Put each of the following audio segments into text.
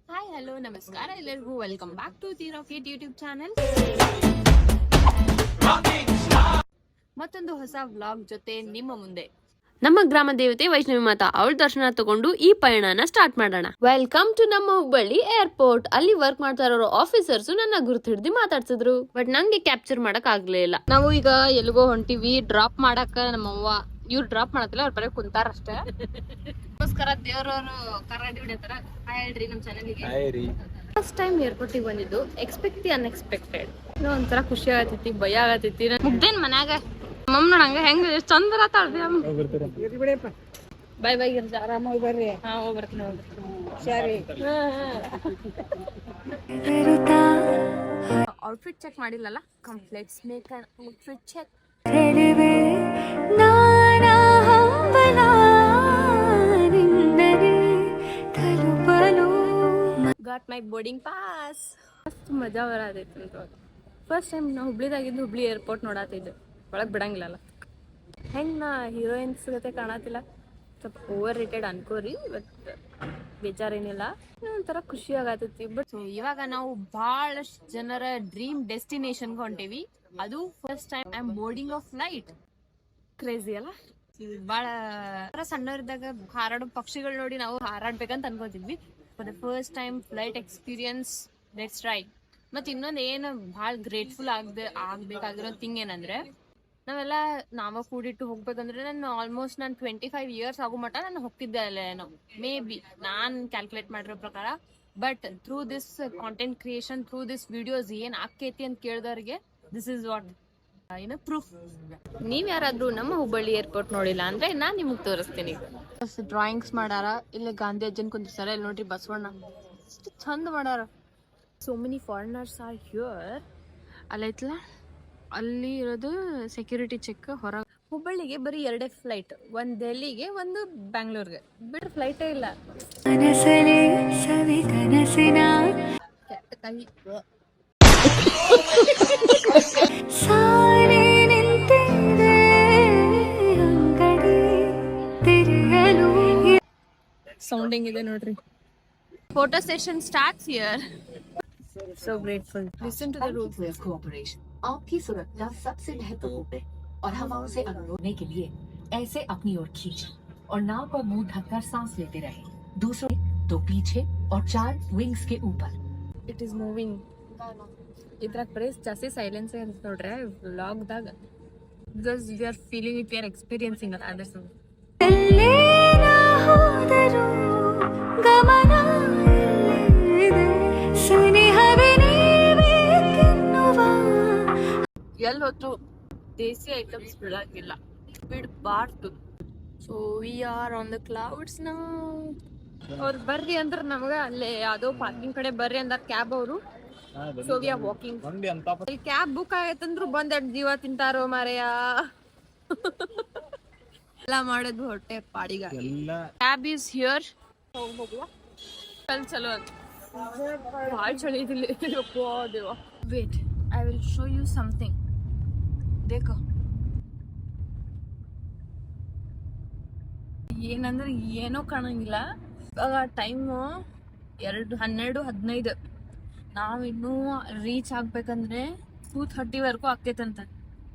Hi hello ನಮಸ್ಕಾರ ಎಲ್ಲರಿಗೂ welcome back to the rocket YouTube channel. ಮತ್ತೊಂದು ಹೊಸ ವ್ಲಾಗ್ ಜೊತೆ ನಿಮ್ಮ ಮುಂದೆ. ನಮ್ಮ ಗ್ರಾಮ ದೇವತೆ ವೈಷ್ಣವಿ ಮಾತಾ ಅವಳ ದರ್ಶನ ತಗೊಂಡು ಈ ಪಯಣನ ಸ್ಟಾರ್ಟ್ ಮಾಡೋಣ. ವೆಲ್ಕಮ್ ಟು ನಮ್ಮ ಹುಬ್ಬಳ್ಳಿ ಏರ್ಪೋರ್ಟ್. ಅಲ್ಲಿ ವರ್ಕ್ ಮಾಡ್ತಾ ಇರೋ ಆಫೀಸರ್ಸ್ ನನ್ನ ಗುರುತು ಹಿಡಿದು ಮಾತಾಡ್ಸಿದ್ರು, ಬಟ್ ನಂಗೆ ಕ್ಯಾಪ್ಚರ್ ಮಾಡಕ್ ಆಗ್ಲೇ ಇಲ್ಲ. ನಾವು ಈಗ ಎಲ್ಲಿಗೋ ಹೊಂಟಿವಿ ಡ್ರಾಪ್ ಮಾಡಕ. ನಮ್ಮವ್ವ ಇವ್ರು ಡ್ರಾಪ್ ಮಾಡತ್ತಿಲ್ಲ, ಅವ್ರ ಬರೀ ಕುಂತಾರ ಅಷ್ಟೇ. ಅದಕ್ಕೋಸ್ಕರ ದೇವ್ರವ್ರು ಕರ್ನಾಟಕ ಹಿಡಿಯತ್ತಾರ. ಹೇಳ್ರಿ ನಮ್ ಚಾನಲ್ಗೆ. ಫಸ್ಟ್ ಟೈಮ್ ಏರ್ಪೋರ್ಟಿಗೆ ಬಂದಿದ್ದು, ಎಕ್ಸ್ಪೆಕ್ಟ್ ದಿ ಅನ್ಎಕ್ಸ್ಪೆಕ್ಟೆಡ್. ಒಂಥರ ಖುಷಿ ಆಗತೈತಿ, ಭಯ ಆಗತೈತಿ. ಮುಗ್ದೇನ್ ಮನ್ಯಾಗ ಮಮ್ಮ ನೋಡಂಗ ಹೆಂಗ ಚಂದ್ರ ತಾಳ್ದಿ. ಬೈ ಬೈ ಆರಾಮಾಗಿ ಬರ್ರಿ. ಹಾ ಹೋಗ್ಬರ್ತೀನಿ ಸರಿ. ಔಟ್ಫಿಟ್ ಚೆಕ್ ಮಾಡಿಲ್ಲಲ್ಲ, ಕಂಪ್ಲೇಟ್ಸ್ make outfit check. Got my boarding pass. ಮಸ್ತ್ ಮಜಾ ಬರತೈತಿ ಅಂತ. ಫಸ್ಟ್ ಟೈಮ್ ನಾವು ಹುಬ್ಳಿದಾಗಿದ್ದು ಹುಬ್ಳಿ ಏರ್ಪೋರ್ಟ್ ನೋಡತ್ತಿದ್ದು. ಒಳಗೆ ಬಿಡಂಗಿಲ್ಲಲ್ಲ. ಹೆಂಗೆ ನಾ ಹೀರೋಯಿನ್ಸ್ ಜೊತೆ ಕಾಣತಿಲ್ಲ, ಸ್ವಲ್ಪ ಓವರ್ ರೇಟೆಡ್ ಅನ್ಕೋರಿ, ಬಟ್ ಬೇಜಾರೇನಿಲ್ಲ. ಒಂಥರ ಖುಷಿ ಆಗತೈತಿ. ಬಟ್ ಇವಾಗ ನಾವು ಬಹಳಷ್ಟು ಜನರ ಡ್ರೀಮ್ ಡೆಸ್ಟಿನೇಷನ್ಗೆ ಹೊಂಟೇವಿ. ಅದು first time I am boarding of flight. Crazy ಅಲ್ಲ. ಭಾಳ ಸಣ್ಣವರಿದ್ದಾಗ ಹಾರಾಡೋ ಪಕ್ಷಿಗಳು ನೋಡಿ ನಾವು ಹಾರಾಡ್ಬೇಕಂತ ಅನ್ಕೋತಿದ್ವಿ. For the first time flight experience, let's try. ಮತ್ತು ಇನ್ನೊಂದು ಏನು ಭಾಳ ಗ್ರೇಟ್ಫುಲ್ ಆಗ್ಬೇಕಾಗಿರೋ ಥಿಂಗ್ ಏನಂದ್ರೆ, ನಾವೆಲ್ಲ ನಾವ ಕೂಡಿಟ್ಟು ಹೋಗ್ಬೇಕಂದ್ರೆ ನಾನು ಆಲ್ಮೋಸ್ಟ್ 25 years ಆಗೋ ಮಟ್ಟ ನಾನು ಹೋಗ್ತಿದ್ದೆ ಅಲ್ಲೇನೋ, ಮೇ ಬಿ ನಾನು ಕ್ಯಾಲ್ಕುಲೇಟ್ ಮಾಡಿರೋ ಪ್ರಕಾರ. But through this content creation, through this videos ಏನ್ ಆಕೈತಿ ಅಂತ ಕೇಳಿದವ್ರಿಗೆ ದಿಸ್ ಇಸ್ ವಾಟ್ ಏನು ಪ್ರೂಫ್. ನೀವ್ ಯಾರಾದ್ರೂ ನಮ್ಮ ಹುಬ್ಬಳ್ಳಿ ಏರ್ಪೋರ್ಟ್ ನೋಡಿಲ್ಲ ಅಂದ್ರೆ ನಾನ್ ನಿಮಗ್ ತೋರಿಸ್ತೀನಿ. ಡ್ರಾಯಿಂಗ್ಸ್ ಮಾಡಾರ. ಇಲ್ಲಿ ಗಾಂಧಿ ಅಜ್ಜನ್ ಕುಂದ್ರಸಾರ. ಇಲ್ಲಿ ನೋಡ್ರಿ ಬಸವಣ್ಣ ಎಷ್ಟು ಚಂದ ಮಾಡಾರ. So many foreigners are here. ಅಲ್ಲೈತ್ಲ, ಅಲ್ಲಿ ಇರೋದು ಸೆಕ್ಯೂರಿಟಿ ಚೆಕ್. ಹೊರ ಹುಬ್ಬಳ್ಳಿಗೆ ಬರೀ 2 ಫ್ಲೈಟ್, ಒಂದ್ ಡೆಲ್ಲಿಗೆ ಒಂದು ಬ್ಯಾಂಗ್ಳೂರ್ಗೆ. ಬಿಟ್ರೆ ಫ್ಲೈಟೇ ಇಲ್ಲ. ಸೌಂಡಿಂಗ್ ಇದೆ ನೋಡ್ರಿ. Photo session starts here. So grateful. Listen to the rules. Cooperation. आपकी सुरक्षा सबसे महत्वपूर्ण है और हम उसे अनुरोधने के लिए ऐसे अपनी ओर खींचे और नाव पर मुंह ढककर सांस लेते रहे. दूसरों तो पीछे और 4 विंग्स के ऊपर. It is moving. ಇದ್ರಾಗ ಪ್ರೇಸ್ ಜಾಸ್ತಿ ಸೈಲೆನ್ಸ್ ಇರುತ್ತೆ ನೋಡ್ರಿ ವ್ಲಾಗ್ದಾಗ. Because we are feeling it, we are experiencing ಅಲ್ಲ. ಅದರ್ ಸಮ್ ಎಲ್ಲಿ ಹೊತ್ತು ದೇಸಿ ಐಟಮ್ಸ್ ಬಿಡಂಗಿಲ್ಲ, ಬಿಡಬಾರ್ದು. So we are on the clouds now. ಅವ್ರು ಬರ್ರಿ ಅಂದ್ರೆ ನಮ್ಗೆ ಅಲ್ಲೇ ಯಾವುದೋ ಪಾರ್ಕಿಂಗ್ ಕಡೆ ಬರ್ರಿ ಅಂದ ಕ್ಯಾಬ್ ಅವರು. So we are walking. ಇಲ್ಲಿ ಕ್ಯಾಬ್ ಬುಕ್ ಆಗೈತಂದ್ರು ಬಂದ್ ಜೀವ ತಿಂತಾರೋ ಮಾರೆಯ. ಎಲ್ಲ ಮಾಡೋದು ಹೊಟ್ಟೆ ಪಾಡಿಗ. Cab is here. ಚಲೋ ಅಂತ ಭಾಳ ಚಳಿ ಇದಿಲ್ಲ. ದೇವ wait, I will show you something. ದೇಖೋ ಏನಂದ್ರೆ ಏನೋ ಕಾಣಂಗಿಲ್ಲ. ಇವಾಗ ಟೈಮು 12:15. ನಾವಿನ್ನೂ ರೀಚ್ ಆಗ್ಬೇಕಂದ್ರೆ 2:30 ಆಗ್ತೈತಂತ.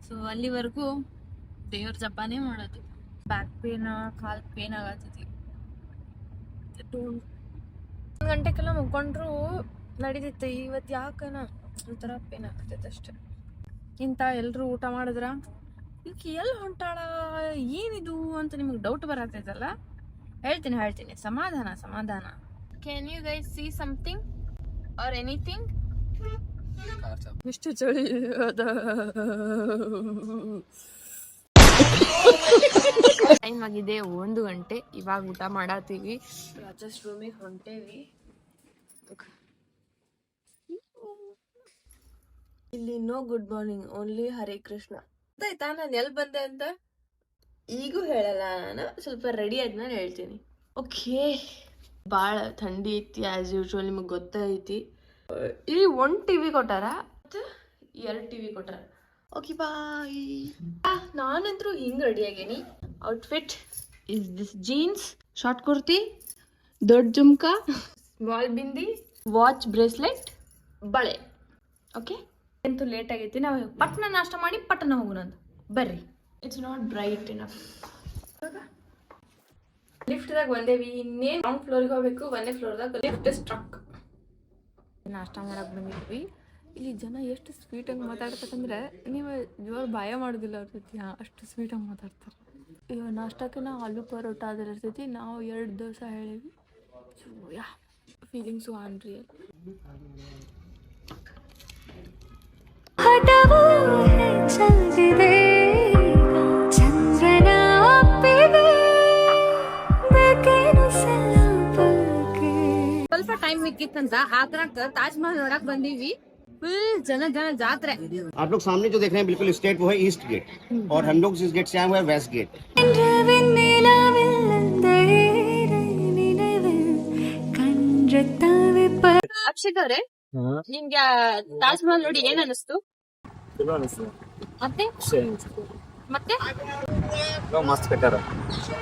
ಸೊ ಅಲ್ಲಿವರೆಗೂ ದೇವ್ರ ಜಪಾನೇ ಮಾಡೋದು. ಬ್ಯಾಕ್ ಪೇನ್, ಕಾಲ್ ಪೇನ್ ಆಗತ್ತೈತಿ. 1 ಗಂಟೆಗೆಲ್ಲ ಮುಗ್ಕೊಂಡ್ರು ನಡೀತೈತೆ. ಇವತ್ತು ಯಾಕನ ಒಂಥರ ಪೇನ್ ಆಗ್ತೈತೆ ಅಷ್ಟೆ. ಇಂಥ ಎಲ್ಲರೂ ಊಟ ಮಾಡಿದ್ರ ಈಗ ಎಲ್ಲಿ ಹೊಂಟಾಳ ಏನಿದು ಅಂತ ನಿಮಗೆ ಡೌಟ್ ಬರತ್ತೈತಲ್ಲ. ಹೇಳ್ತೀನಿ ಸಮಾಧಾನ. Can you guys see something or anything? ಎಷ್ಟು ಚಳಿ ಅದ. ಟೈಮ್ ಆಗಿದೆ 1 ಗಂಟೆ. ಇವಾಗ ಊಟ ಮಾಡತ್ತೀವಿ. ರಾಜಸ್ ರೂಮಿಗೆ ಹೊಂಟೇವಿ. ಇಲ್ಲಿ no good morning, only Hare Krishna. ಗೊತ್ತಾಯ್ತಾ ನಾನು ಎಲ್ಲಿ ಬಂದೆ ಅಂತ? ಈಗೂ ಹೇಳಲ್ಲ, ನಾನು ಸ್ವಲ್ಪ ರೆಡಿ ಆದ್ಮೇಲೆ ಹೇಳ್ತೀನಿ. ಓಕೆ, ಭಾಳ ಥಂಡಿ ಐತಿ ಆ್ಯಸ್ ಯೂಶ್ವಲ್, ನಿಮಗೆ ಗೊತ್ತೈತಿ. ಇಲ್ಲಿ 1 TV ಕೊಟ್ಟಾರ ಮತ್ತು 2 TV ಕೊಟ್ಟಾರ. Okay bye. ನಾನಂತರೂ ಹಿಂಗೆ ರೆಡಿ ಆಗೇನಿ. Outfit is this jeans, short kurti, ದೊಡ್ಡ ಜುಮ್ಕಾ, ವಾಲ್ ಬಿಂದಿ, ವಾಚ್, ಬ್ರೇಸ್ಲೆಟ್, ಬಳೆ. ಓಕೆ, ಅಂತೂ ಲೇಟ್ ಆಗೈತಿ. ನಾವು ಪಟ್ನ ನಾಷ್ಟ ಮಾಡಿ ಪಟ್ಟಣ ಹೋಗೋಣ ಅಂತ. ಬರ್ರಿ. It's not bright enough. ಲಿಫ್ಟ್ದಾಗ ಒಂದೇವಿ, ಇನ್ನೇನು ಗ್ರೌಂಡ್ ಫ್ಲೋರಿಗೆ ಹೋಗ್ಬೇಕು. ಒಂದೇ ಫ್ಲೋರ್ದಾಗ ಲಿಫ್ಟ್ ಸ್ಟ್ರಕ್. ನಾಷ್ಟ ಮಾಡಕ್ಕೆ ಬಂದಿದ್ವಿ. ಇಲ್ಲಿ ಜನ ಎಷ್ಟು ಸ್ವೀಟಾಗಿ ಮಾತಾಡ್ತಾರಂದ್ರೆ ನೀವು ಜೋರು ಭಯ ಮಾಡೋದಿಲ್ಲ ಅವ್ರ ಜೊತೆ. ಅಷ್ಟು ಸ್ವೀಟಾಗಿ ಮಾತಾಡ್ತಾರೆ. ಇವಾಗ ನಾಷ್ಟಕ್ಕೆ ನಾವು ಆಲೂ ಪರೋಟ ಅದರ ಇರ್ತೈತಿ. ನಾವು 2 ದೋಸೆ ಹೇಳೀವಿ. So yeah, feelings unreal. ಸ್ವಲ್ಪ ಟೈಮ್ ಮಿಕ್ಕಿತ್ತಂತ ಆಗ್ರಾಕ್ ತಾಜ್ ಮಹಲ್ ನೋಡಕ್ ಬಂದೀವಿ. फुल जन जात्रे। आप लोग सामने जो देख रहे हैं बिल्कुल स्ट्रेट वो है ईस्ट गेट और हम लोग जिस गेट से आए हुए हैं वेस्ट गेट। ಅಕ್ಷಿತ್ ಅವ್ರೆ, ನಿಮ್ಗೆ ತಾಜ್ ಮಹಲ್ ನೋಡಿ ಏನ್ ಅನಿಸ್ತು? ಮತ್ತೆ ಮತ್ತೆ मस्त कट्टार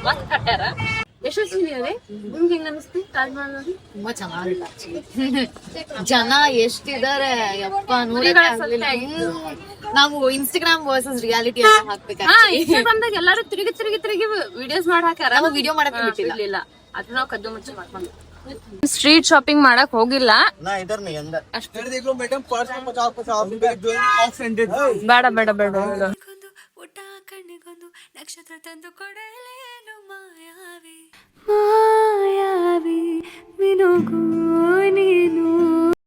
ಮಸ್ತ್ ಕಟ್ಟಾರ. ಯಶಸ್ವಿನಿ ಅವರೇ, ನಿಮ್ಗೆ ಹೆಂಗ್ ಅನಿಸ್ತು ತಾಜ್ ಮಹಲ್ ನೋಡಿ? ತುಂಬಾ ಚೆನ್ನಾಗಿತ್ತು. ಜನ ಎಷ್ಟಿದ್ದಾರೆ ಯಪ್ಪ, ನಾವು ಇನ್ಸ್ಟಾಗ್ರಾಮ್ ವರ್ಸಸ್ ರಿಯಾಲಿಟಿ ಅಂತ ಹಾಕ್ಬೇಕು. ಇನ್ಸ್ಟಾಗ್ರಾಮ್ದಾಗ ಎಲ್ಲಾರು ತಿರುಗಿ ವಿಡಿಯೋಸ್ ಮಾಡಿ ಹಾಕ್ಯಾರ. ನಾವು ವಿಡಿಯೋ ಮಾಡಕ್ ಬಿಟ್ಟಿಲ್ಲ, ಅದು ನಾವು ಕದ್ದು ಮುಚ್ಚಿ ಮಾಡ್ಕೊಂಡು. ಸ್ಟ್ರೀಟ್ ಶಾಪಿಂಗ್ ಮಾಡಕ್ ಹೋಗಿಲ್ಲ. ना इधर नहीं अंदर ಅಷ್ಟು देख लो मैडम पर्स में 50 रुपए जो ऑफ हैंडेड ಬೇಡ ಬೇಡ ಬೇಡ.